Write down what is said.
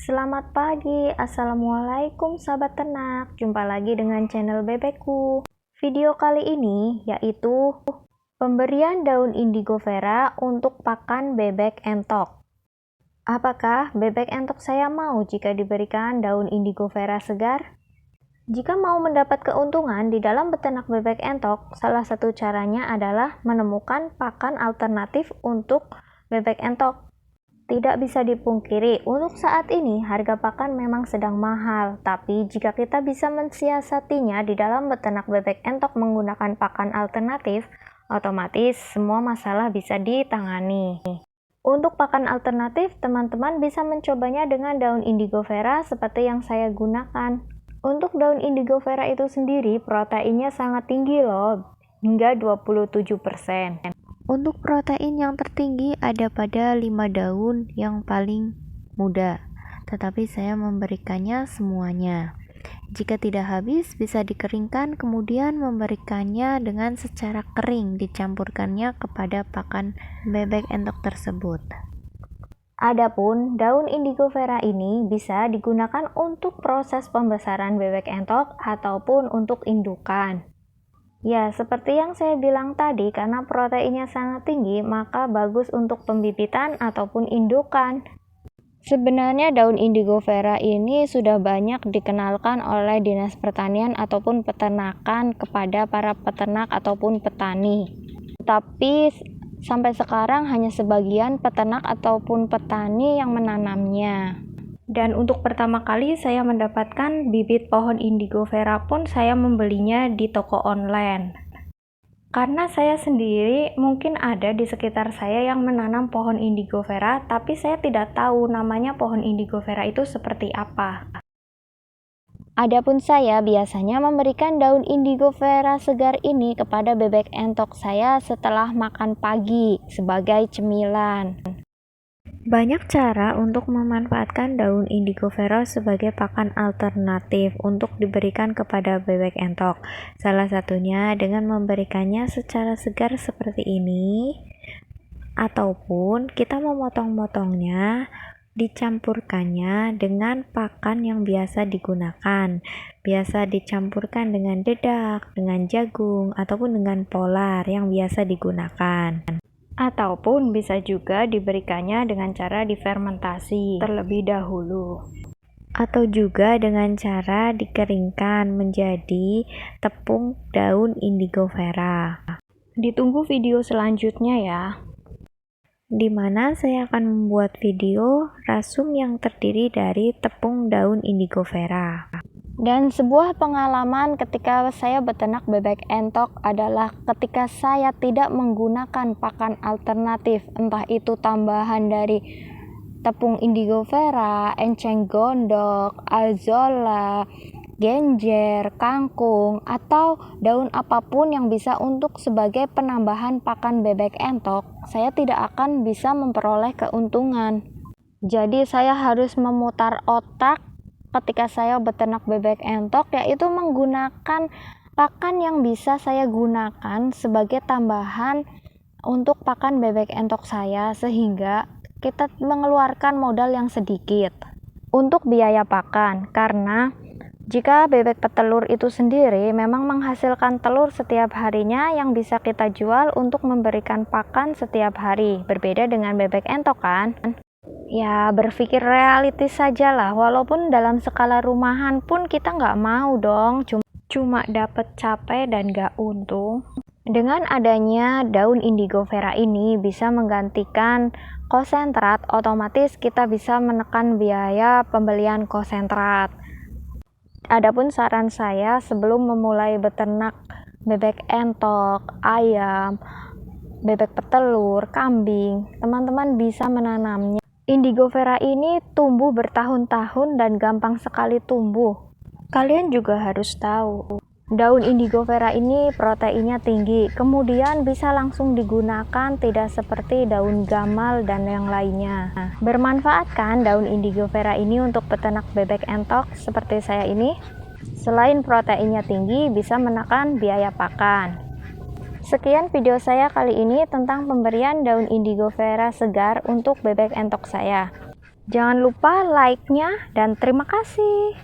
Selamat pagi, Assalamualaikum sahabat ternak. Jumpa lagi dengan channel bebekku. Video kali ini yaitu pemberian daun indigo vera untuk pakan bebek entok. Apakah bebek entok saya mau jika diberikan daun indigo vera segar? Jika mau mendapat keuntungan di dalam beternak bebek entok, salah satu caranya adalah menemukan pakan alternatif untuk bebek entok. Tidak bisa dipungkiri, untuk saat ini harga pakan memang sedang mahal, tapi jika kita bisa mensiasatinya di dalam beternak bebek entok menggunakan pakan alternatif, otomatis semua masalah bisa ditangani. Untuk pakan alternatif, teman-teman bisa mencobanya dengan daun indigo vera seperti yang saya gunakan. Untuk daun indigo vera itu sendiri, proteinnya sangat tinggi loh, hingga 27%. Untuk protein yang tertinggi ada pada 5 daun yang paling muda, tetapi saya memberikannya semuanya. Jika tidak habis, bisa dikeringkan kemudian memberikannya dengan secara kering, dicampurkannya kepada pakan bebek entok tersebut. Adapun daun indigo vera ini bisa digunakan untuk proses pembesaran bebek entok ataupun untuk indukan. Ya, seperti yang saya bilang tadi, karena proteinnya sangat tinggi, maka bagus untuk pembibitan ataupun indukan. Sebenarnya daun indigo vera ini sudah banyak dikenalkan oleh Dinas Pertanian ataupun Peternakan kepada para peternak ataupun petani. Tapi sampai sekarang hanya sebagian peternak ataupun petani yang menanamnya. Dan untuk pertama kali saya mendapatkan bibit pohon indigo vera pun saya membelinya di toko online. Karena saya sendiri mungkin ada di sekitar saya yang menanam pohon indigo vera, tapi saya tidak tahu namanya pohon indigo vera itu seperti apa. Adapun saya biasanya memberikan daun indigo vera segar ini kepada bebek entok saya setelah makan pagi sebagai cemilan. Banyak cara untuk memanfaatkan daun indigo vera sebagai pakan alternatif untuk diberikan kepada bebek entok. Salah satunya dengan memberikannya secara segar seperti ini, ataupun kita memotong-motongnya, dicampurkannya dengan pakan yang biasa digunakan. Biasa dicampurkan dengan dedak, dengan jagung, ataupun dengan polar yang biasa digunakan. Ataupun bisa juga diberikannya dengan cara difermentasi terlebih dahulu. Atau juga dengan cara dikeringkan menjadi tepung daun indigo vera. Ditunggu video selanjutnya ya, di mana saya akan membuat video rasum yang terdiri dari tepung daun indigo vera. Dan sebuah pengalaman ketika saya beternak bebek entok adalah ketika saya tidak menggunakan pakan alternatif, entah itu tambahan dari tepung indigo vera, enceng gondok, azolla, genjer, kangkung, atau daun apapun yang bisa untuk sebagai penambahan pakan bebek entok, saya tidak akan bisa memperoleh keuntungan. Jadi saya harus memutar otak ketika saya beternak bebek entok, yaitu menggunakan pakan yang bisa saya gunakan sebagai tambahan untuk pakan bebek entok saya, sehingga kita mengeluarkan modal yang sedikit untuk biaya pakan. Karena jika bebek petelur itu sendiri memang menghasilkan telur setiap harinya yang bisa kita jual untuk memberikan pakan setiap hari, berbeda dengan bebek entok kan. Ya, berpikir realistis saja lah, walaupun dalam skala rumahan pun kita nggak mau dong cuma dapat capek dan nggak untung. Dengan adanya daun indigo vera ini bisa menggantikan konsentrat, otomatis kita bisa menekan biaya pembelian konsentrat. Adapun saran saya sebelum memulai beternak bebek entok, ayam, bebek petelur, kambing, teman-teman bisa menanamnya. Indigo vera ini tumbuh bertahun-tahun dan gampang sekali tumbuh. Kalian juga harus tahu, daun indigo vera ini proteinnya tinggi, kemudian bisa langsung digunakan, tidak seperti daun gamal dan yang lainnya. Bermanfaatkan daun indigo vera ini untuk peternak bebek entok seperti saya ini. Selain proteinnya tinggi, bisa menekan biaya pakan. Sekian video saya kali ini tentang pemberian daun indigo vera segar untuk bebek entok saya. Jangan lupa like-nya dan terima kasih.